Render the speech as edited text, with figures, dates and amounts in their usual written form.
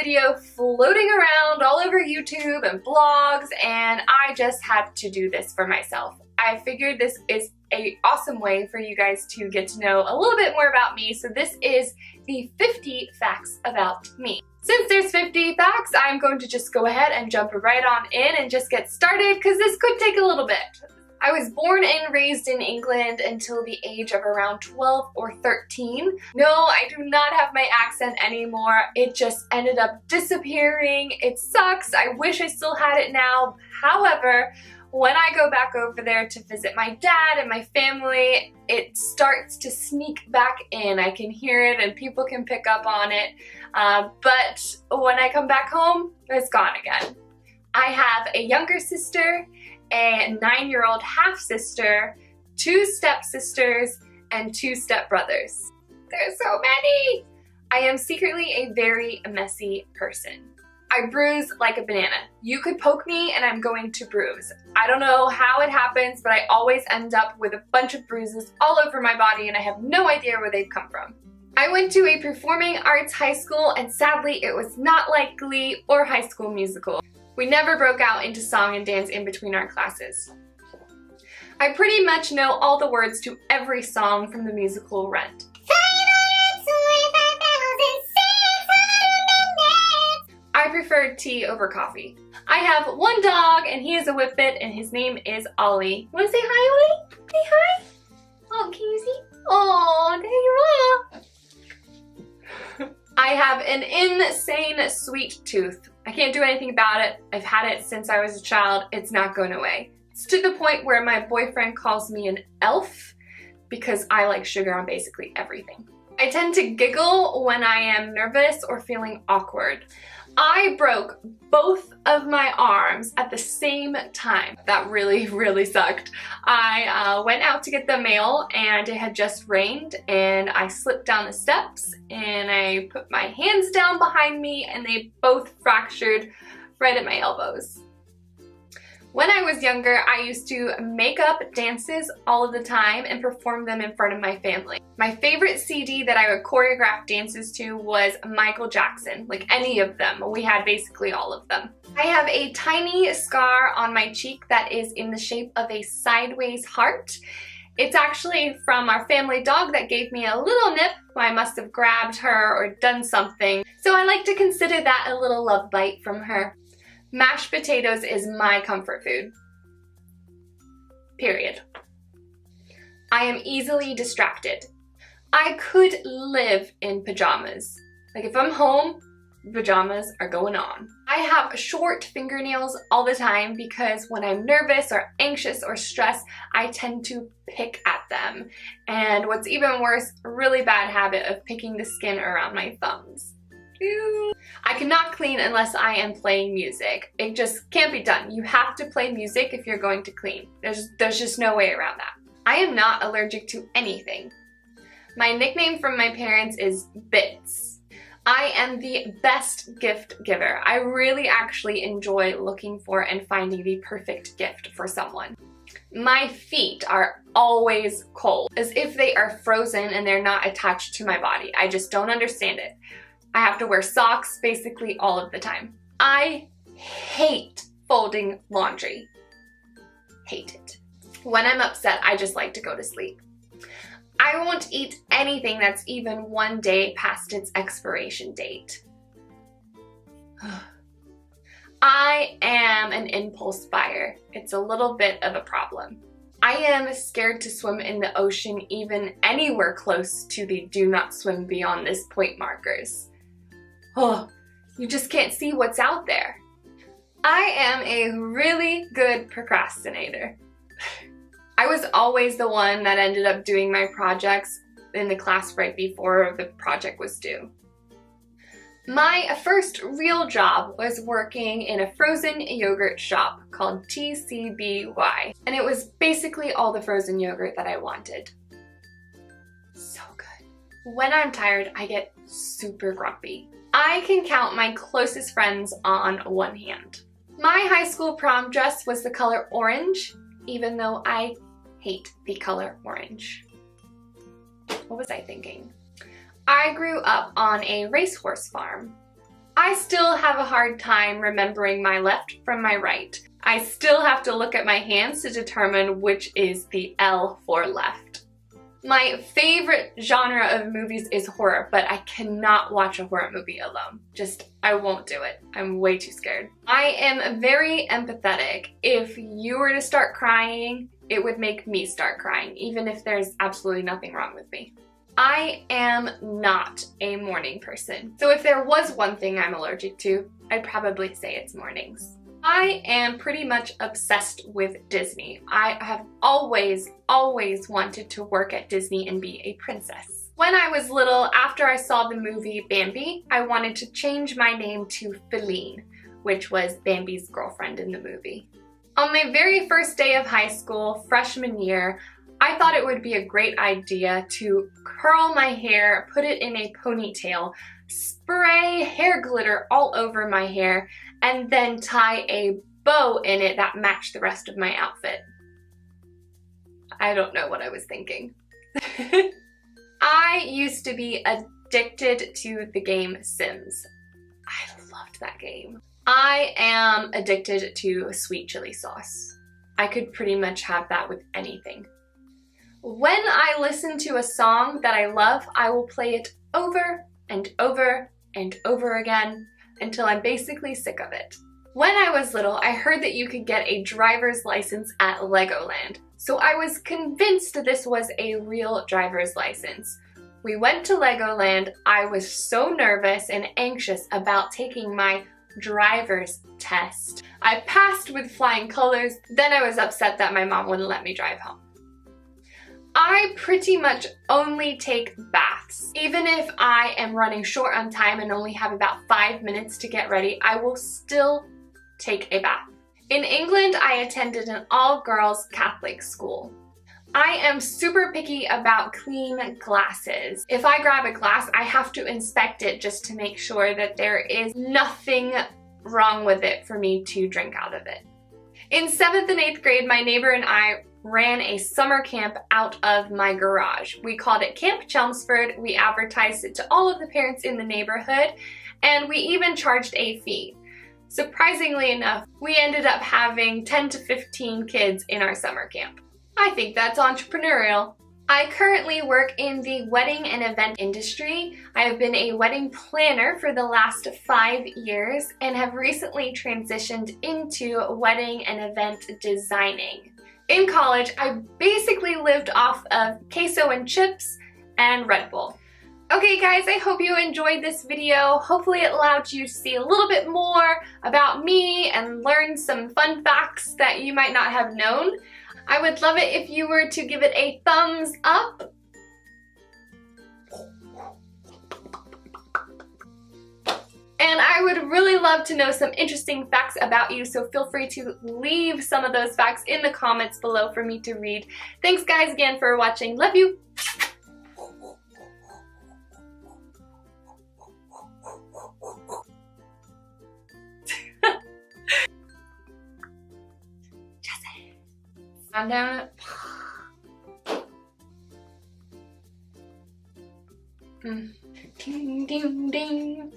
video floating around all over YouTube and blogs, and I just had to do this for myself. I figured this is an awesome way for you guys to get to know a little bit more about me, so this is the 50 facts about me. Since there's 50 facts, I'm going to just go ahead and jump right on in and just get started because this could take a little bit. I was born and raised in England until the age of around 12 or 13. No, I do not have my accent anymore. It just ended up disappearing. It sucks. I wish I still had it now. However, when I go back over there to visit my dad and my family, it starts to sneak back in. I can hear it and people can pick up on it. But when I come back home, it's gone again. I have a younger sister, a 9-year-old half-sister, 2 stepsisters, and 2 stepbrothers. There's so many! I am secretly a very messy person. I bruise like a banana. You could poke me and I'm going to bruise. I don't know how it happens, but I always end up with a bunch of bruises all over my body and I have no idea where they've come from. I went to a performing arts high school and sadly it was not like Glee or High School Musical. We never broke out into song and dance in between our classes. I pretty much know all the words to every song from the musical Rent. I prefer tea over coffee. I have 1 dog and he is a whippet and his name is Ollie. Wanna say hi, Ollie? Say hi. Oh, can you see? Oh, there you are. I have an insane sweet tooth. I can't do anything about it. I've had it since I was a child. It's not going away. It's to the point where my boyfriend calls me an elf because I like sugar on basically everything. I tend to giggle when I am nervous or feeling awkward. I broke both of my arms at the same time. That really sucked. I went out to get the mail and it had just rained and I slipped down the steps and I put my hands down behind me and they both fractured right at my elbows. When I was younger, I used to make up dances all of the time and perform them in front of my family. My favorite CD that I would choreograph dances to was Michael Jackson, like any of them. We had basically all of them. I have a tiny scar on my cheek that is in the shape of a sideways heart. It's actually from our family dog that gave me a little nip. I must have grabbed her or done something. So I like to consider that a little love bite from her. Mashed potatoes is my comfort food. Period. I am easily distracted. I could live in pajamas. Like if I'm home, pajamas are going on. I have short fingernails all the time because when I'm nervous or anxious or stressed, I tend to pick at them. And what's even worse, a really bad habit of picking the skin around my thumbs. Ew. I cannot clean unless I am playing music. It just can't be done. You have to play music if you're going to clean. There's just no way around that. I am not allergic to anything. My nickname from my parents is Bits. I am the best gift giver. I really actually enjoy looking for and finding the perfect gift for someone. My feet are always cold, as if they are frozen and they're not attached to my body. I just don't understand it. I have to wear socks basically all of the time. I hate folding laundry. Hate it. When I'm upset, I just like to go to sleep. I won't eat anything that's even 1 day past its expiration date. I am an impulse buyer. It's a little bit of a problem. I am scared to swim in the ocean even anywhere close to the do not swim beyond this point markers. Oh, you just can't see what's out there. I am a really good procrastinator. I was always the one that ended up doing my projects in the class right before the project was due. My first real job was working in a frozen yogurt shop called TCBY, and it was basically all the frozen yogurt that I wanted. So good. When I'm tired, I get super grumpy. I can count my closest friends on one hand. My high school prom dress was the color orange, even though I hate the color orange. What was I thinking? I grew up on a racehorse farm. I still have a hard time remembering my left from my right. I still have to look at my hands to determine which is the L for left. My favorite genre of movies is horror, but I cannot watch a horror movie alone. I won't do it. I'm way too scared. I am very empathetic. If you were to start crying, it would make me start crying, even if there's absolutely nothing wrong with me. I am not a morning person. So if there was one thing I'm allergic to, I'd probably say it's mornings. I am pretty much obsessed with Disney. I have always wanted to work at Disney and be a princess. When I was little, after I saw the movie Bambi, I wanted to change my name to Feline, which was Bambi's girlfriend in the movie. On my very first day of high school, freshman year, I thought it would be a great idea to curl my hair, put it in a ponytail, spray hair glitter all over my hair, and then tie a bow in it that matched the rest of my outfit. I don't know what I was thinking. I used to be addicted to the game Sims. I loved that game. I am addicted to sweet chili sauce. I could pretty much have that with anything. When I listen to a song that I love, I will play it over and over and over again until I'm basically sick of it. When I was little, I heard that you could get a driver's license at Legoland, so I was convinced this was a real driver's license. We went to Legoland. I was so nervous and anxious about taking my driver's test. I passed with flying colors, then I was upset that my mom wouldn't let me drive home. I pretty much only take baths. Even if I am running short on time and only have about 5 minutes to get ready, I will still take a bath. In England, I attended an all-girls Catholic school. I am super picky about clean glasses. If I grab a glass, I have to inspect it just to make sure that there is nothing wrong with it for me to drink out of it. In 7th and 8th grade, my neighbor and I ran a summer camp out of my garage. We called it Camp Chelmsford. We advertised it to all of the parents in the neighborhood, and we even charged a fee. Surprisingly enough, we ended up having 10 to 15 kids in our summer camp. I think that's entrepreneurial. I currently work in the wedding and event industry. I have been a wedding planner for the last 5 years and have recently transitioned into wedding and event designing. In college, I basically lived off of queso and chips and Red Bull. Okay guys, I hope you enjoyed this video. Hopefully it allowed you to see a little bit more about me and learn some fun facts that you might not have known. I would love it if you were to give it a thumbs up. And I would really love to know some interesting facts about you, so feel free to leave some of those facts in the comments below for me to read. Thanks guys again for watching. Love you! I'm down it. Ding, ding, ding.